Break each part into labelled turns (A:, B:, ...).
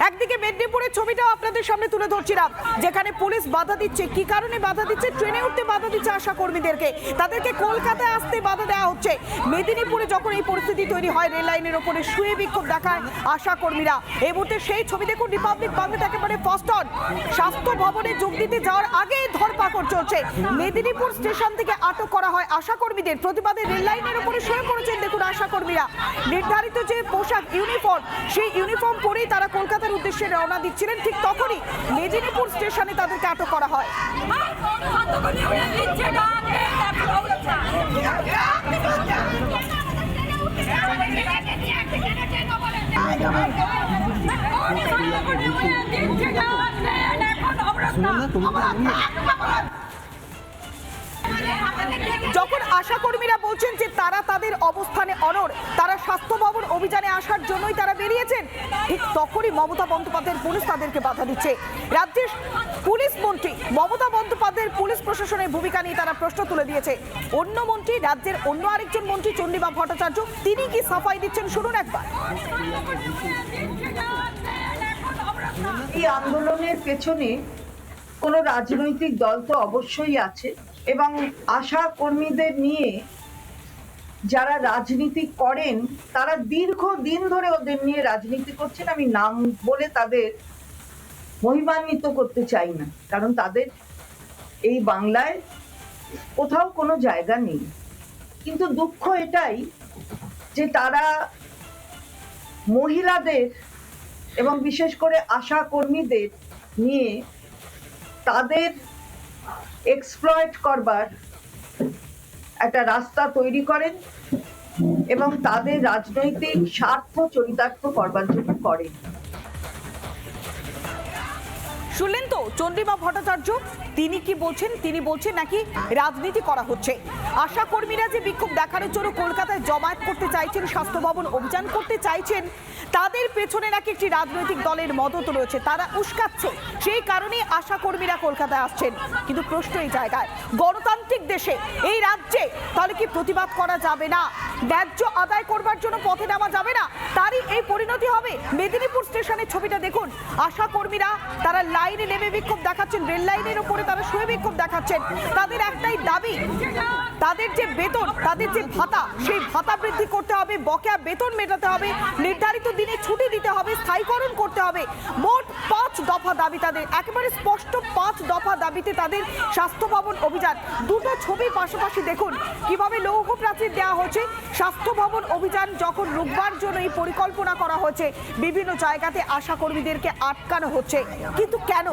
A: একদিকে মেদিনীপুরের ছবিটাও আপনাদের সামনে তুলে ধরছিলাম, যেখানে পুলিশ বাধা দিচ্ছে। কি কারণে বাধা দিচ্ছে? ট্রেনে উঠতে বাধা দিচ্ছে আশা কর্মীদেরকে, তাদেরকে কলকাতায় আসতে বাধা দেওয়া হচ্ছে। মেদিনীপুরে যখন এই পরিস্থিতি তৈরি হয়, রেল লাইনের ওপরে শুয়ে বিক্ষোভ দেখায় আশা কর্মীরা। এই মুহূর্তে সেই ছবি দেখুন, রিপাবলিক বাংলাতে একেবারে ফার্স্ট অন। স্বাস্থ্য ভবনে যোগ দিতে যাওয়ার আগেই ধরপাকড় চলছে। মেদিনীপুর স্টেশন থেকে আটক করা হয় আশা কর্মীদের। প্রতিবাদে রেল লাইনের ওপরে শুয়ে পড়েছেন দেখুন আশা কর্মীরা। নির্ধারিত যে পোশাক ইউনিফর্ম, সেই ইউনিফর্ম পরেই তারা কলকাতার উদ্দেশ্যে রওনা দিচ্ছিলেন। ঠিক তখনই মেদিনীপুর স্টেশনে তাদেরকে আটক করা হয়। যখন আশা কর্মীরা বলছেন যে তারা তাদের অবস্থানে অনড়, তারা স্বাস্থ্য ভবন অভিযানে আসার জন্যই তারা বেরিয়েছেন, ঠিক তখনই মমতা বন্দ্যোপাধ্যায়ের পুলিশ তাদেরকে বাধা দিচ্ছে। রাজ্যের পুলিশ মন্ত্রী মমতা বন্দ্যোপাধ্যায়ের পুলিশ প্রশাসনের ভূমিকা নিয়ে তারা প্রশ্ন তুলে দিয়েছে। অন্য মন্ত্রী, রাজ্যের অন্য আরেকজন মন্ত্রী চন্দ্রিমা ভট্টাচার্য, তিনি কি সাফাই দিচ্ছেন শুনুন একবার।
B: এই আন্দোলনের পেছনে কোনো রাজনৈতিক দল তো অবশ্যই আছে, এবং আশা কর্মীদের নিয়ে যারা রাজনীতি করেন তারা দীর্ঘদিন ধরে ওদের নিয়ে রাজনীতি করছেন। আমি নাম বলে তাদের মহিমান্বিত করতে চাই না, কারণ তাদের এই বাংলায় কোথাও কোনো জায়গা নেই। কিন্তু দুঃখ এটাই যে তারা মহিলাদের এবং বিশেষ করে আশা কর্মীদের নিয়ে তাদের এক্সপ্লয়েট করবার একটা রাস্তা তৈরি করেন এবং তাদের রাজনৈতিক স্বার্থ চরিতার্থ করবার জন্য করেন।
A: শুনলেন তো চন্দ্রিমা ভট্টাচার্য, তিনি কি বলছেন? তিনি বলছেন নাকি রাজনীতি করা হচ্ছে। আশা কর্মীরা যে বিক্ষোভ দেখানোর জন্য কলকাতায় জমায়েত করতে চাইছেন, স্বাস্থ্য ভবন অভিযান করতে চাইছেন, তাদের পেছনে নাকি একটি রাজনৈতিক দলের মদত রয়েছে, তারা উস্কাচ্ছে। সেই কারণে আশা কর্মীরা কলকাতায় আসছেন। কিন্তু প্রশ্ন এই জায়গায়, গণতান্ত্রিক দেশে, এই রাজ্যে তাহলে কি প্রতিবাদ করা যাবে না? ন্যায্য আদায় করবার জন্য পথে নামা যাবে না? তারই এই পরিণতি হবে। মেদিনীপুর স্টেশনের ছবিটা দেখুন, আশা কর্মীরা তারা লাইনে নেমে বিক্ষোভ দেখাচ্ছেন, রেল লাইনের উপরে তারা শুয়ে বিক্ষোভ দেখাচ্ছেন। তাদের একটাই দাবি, তাদের যে বেতন, তাদের যে ভাতা, সেই ভাতা বৃদ্ধি করতে হবে, বকেয়া বেতন মেটাতে হবে, নির্ধারিত দিনে ছুটি দিতে হবে, স্থায়ীকরণ করতে হবে। মোট 5 দফা দাবি তাদের, একেবারে স্পষ্ট 5 দফা দাবিতে তাদের স্বাস্থ্য ভবন অভিযান। দুটো ছবি পাশাপাশি দেখুন কিভাবে লৌহ প্রাচীর দেওয়া হচ্ছে। স্বাস্থ্য ভবন অভিযান যখন রোববার জন্য এই পরিকল্পনা করা হচ্ছে, বিভিন্ন জায়গাতে আশা কর্মীদেরকে আটকানো হচ্ছে। কিন্তু কেন?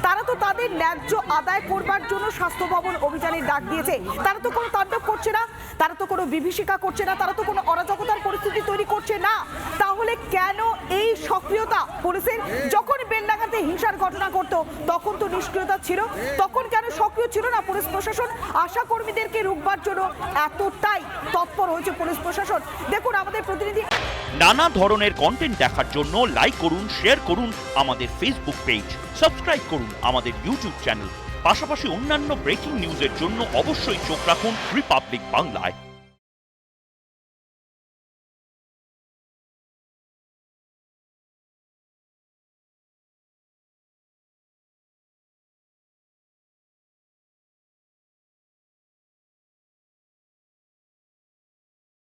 A: তারা তো তাদের ন্যায্য আদায় করবার জন্য স্বাস্থ্য ভবন অভিযানের ডাক দিয়েছে। তারা তো কোনো তাণ্ডব করছে না, তারা তো কোনো বিভীষিকা করছে না, তারা তো কোনো অরাজকতার পরিস্থিতি তৈরি করছে না। তাহলে কেন এই সক্রিয়তা পুলিশের? যখন বেলডাঙ্গাতে হিংসার ঘটনা ঘটতো তখন তো নিষ্ক্রিয়তা ছিল, তখন কেন সক্রিয় ছিল না পুলিশ প্রশাসন? আশা কর্মীদেরকে রুখবার জন্য এতটাই তৎপর হয়েছে পুলিশ প্রশাসন। দেখুন আমাদের প্রতিনিধি।
C: নানা ধরনের কন্টেন্ট দেখার জন্য লাইক করুন, শেয়ার করুন আমাদের ফেসবুক পেজ, সাবস্ক্রাইব করুন আমাদের ইউটিউব চ্যানেল। পাশাপাশি অন্যান্য ব্রেকিং নিউজের জন্য অবশ্যই চোখ রাখুন রিপাবলিক বাংলায়।